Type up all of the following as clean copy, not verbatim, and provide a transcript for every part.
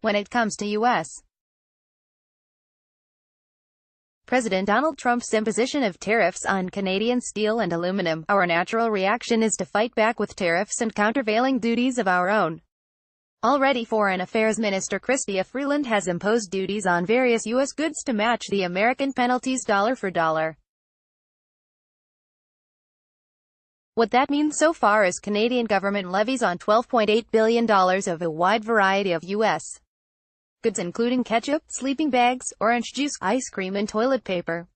when it comes to U.S. President Donald Trump's imposition of tariffs on Canadian steel and aluminum. Our natural reaction is to fight back with tariffs and countervailing duties of our own. Already Foreign Affairs Minister Chrystia Freeland has imposed duties on various U.S. goods to match the American penalties dollar for dollar. What that means so far is Canadian government levies on $12.8 billion of a wide variety of U.S. goods including ketchup, sleeping bags, orange juice, ice cream and toilet paper.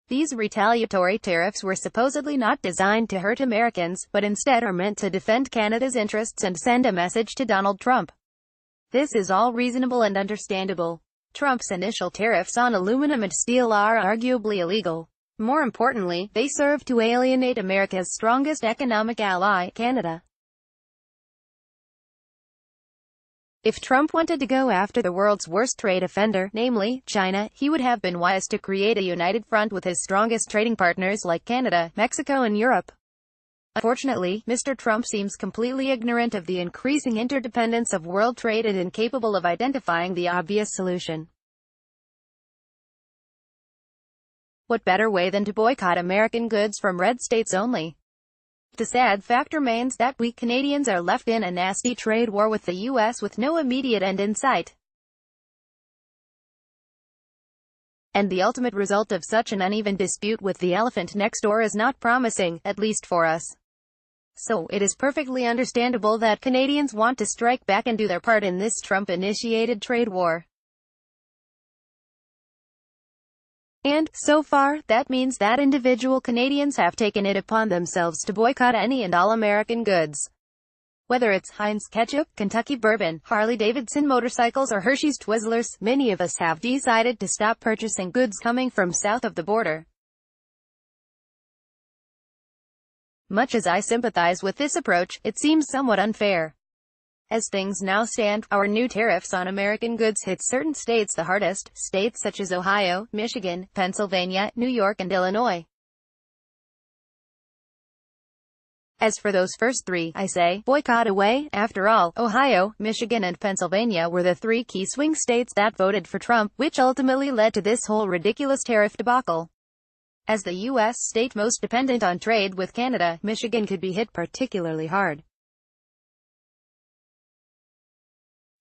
These retaliatory tariffs were supposedly not designed to hurt Americans, but instead are meant to defend Canada's interests and send a message to Donald Trump. This is all reasonable and understandable. Trump's initial tariffs on aluminum and steel are arguably illegal. More importantly, they serve to alienate America's strongest economic ally, Canada. If Trump wanted to go after the world's worst trade offender, namely, China, he would have been wise to create a united front with his strongest trading partners like Canada, Mexico and Europe. Unfortunately, Mr. Trump seems completely ignorant of the increasing interdependence of world trade and incapable of identifying the obvious solution. What better way than to boycott American goods from red states only? The sad fact remains that we Canadians are left in a nasty trade war with the U.S. with no immediate end in sight. And the ultimate result of such an uneven dispute with the elephant next door is not promising, at least for us. So, it is perfectly understandable that Canadians want to strike back and do their part in this Trump-initiated trade war. And, so far, that means that individual Canadians have taken it upon themselves to boycott any and all American goods. Whether it's Heinz ketchup, Kentucky bourbon, Harley-Davidson motorcycles or Hershey's Twizzlers, many of us have decided to stop purchasing goods coming from south of the border. Much as I sympathize with this approach, it seems somewhat unfair. As things now stand, our new tariffs on American goods hit certain states the hardest, states such as Ohio, Michigan, Pennsylvania, New York and Illinois. As for those first three, I say, boycott away. After all, Ohio, Michigan and Pennsylvania were the three key swing states that voted for Trump, which ultimately led to this whole ridiculous tariff debacle. As the U.S. state most dependent on trade with Canada, Michigan could be hit particularly hard.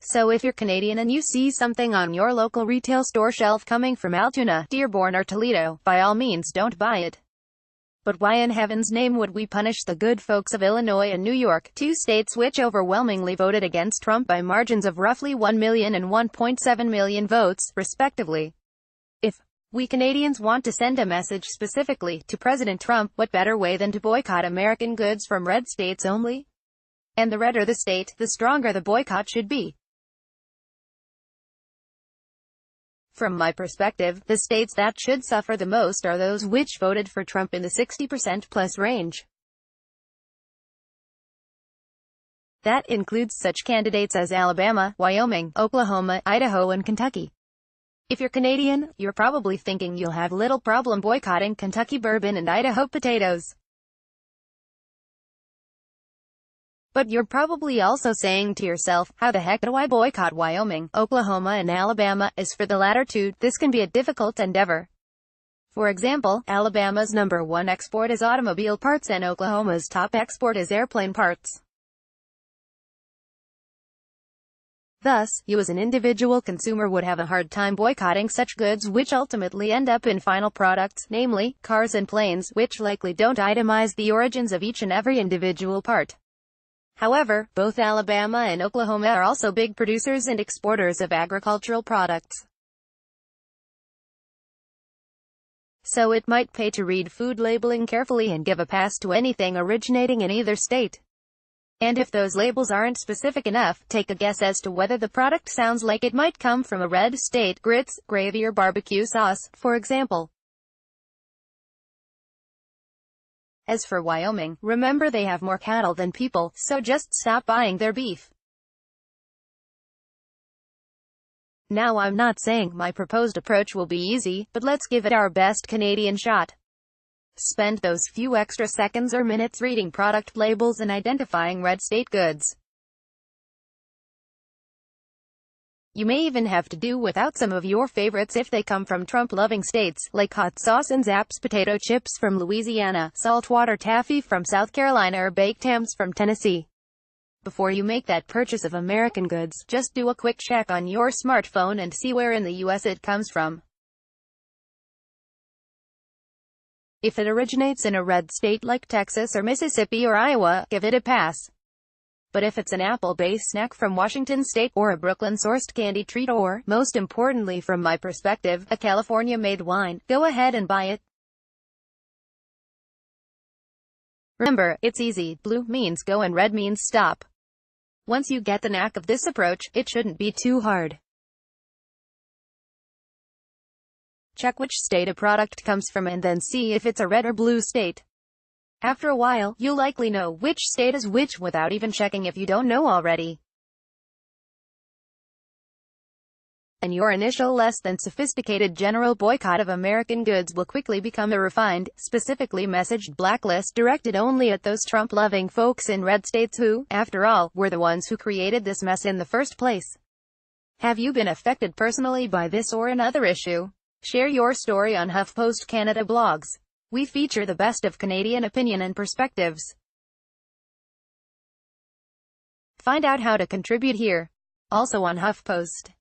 So if you're Canadian and you see something on your local retail store shelf coming from Altoona, Dearborn or Toledo, by all means don't buy it. But why in heaven's name would we punish the good folks of Illinois and New York, two states which overwhelmingly voted against Trump by margins of roughly 1 million and 1.7 million votes, respectively? If we Canadians want to send a message specifically to President Trump, what better way than to boycott American goods from red states only? And the redder the state, the stronger the boycott should be. From my perspective, the states that should suffer the most are those which voted for Trump in the 60% plus range. That includes such candidates as Alabama, Wyoming, Oklahoma, Idaho and Kentucky. If you're Canadian, you're probably thinking you'll have little problem boycotting Kentucky bourbon and Idaho potatoes. But you're probably also saying to yourself, how the heck do I boycott Wyoming, Oklahoma and Alabama? As for the latter two, this can be a difficult endeavor. For example, Alabama's #1 export is automobile parts and Oklahoma's top export is airplane parts. Thus, you as an individual consumer would have a hard time boycotting such goods which ultimately end up in final products, namely, cars and planes, which likely don't itemize the origins of each and every individual part. However, both Alabama and Oklahoma are also big producers and exporters of agricultural products. So it might pay to read food labeling carefully and give a pass to anything originating in either state. And if those labels aren't specific enough, take a guess as to whether the product sounds like it might come from a red state, grits, gravy or barbecue sauce, for example. As for Wyoming, remember they have more cattle than people, so just stop buying their beef. Now I'm not saying my proposed approach will be easy, but let's give it our best Canadian shot. Spend those few extra seconds or minutes reading product labels and identifying red state goods. You may even have to do without some of your favorites if they come from Trump-loving states, like hot sauce and Zapp's potato chips from Louisiana, saltwater taffy from South Carolina, or baked hams from Tennessee. Before you make that purchase of American goods, just do a quick check on your smartphone and see where in the US it comes from. If it originates in a red state like Texas or Mississippi or Iowa, give it a pass. But if it's an apple-based snack from Washington State, or a Brooklyn-sourced candy treat, or, most importantly from my perspective, a California-made wine, go ahead and buy it. Remember, it's easy. Blue means go and red means stop. Once you get the knack of this approach, it shouldn't be too hard. Check which state a product comes from and then see if it's a red or blue state. After a while, you'll likely know which state is which without even checking if you don't know already. And your initial less than sophisticated general boycott of American goods will quickly become a refined, specifically messaged blacklist directed only at those Trump-loving folks in red states who, after all, were the ones who created this mess in the first place. Have you been affected personally by this or another issue? Share your story on HuffPost Canada blogs. We feature the best of Canadian opinion and perspectives. Find out how to contribute here. Also on HuffPost.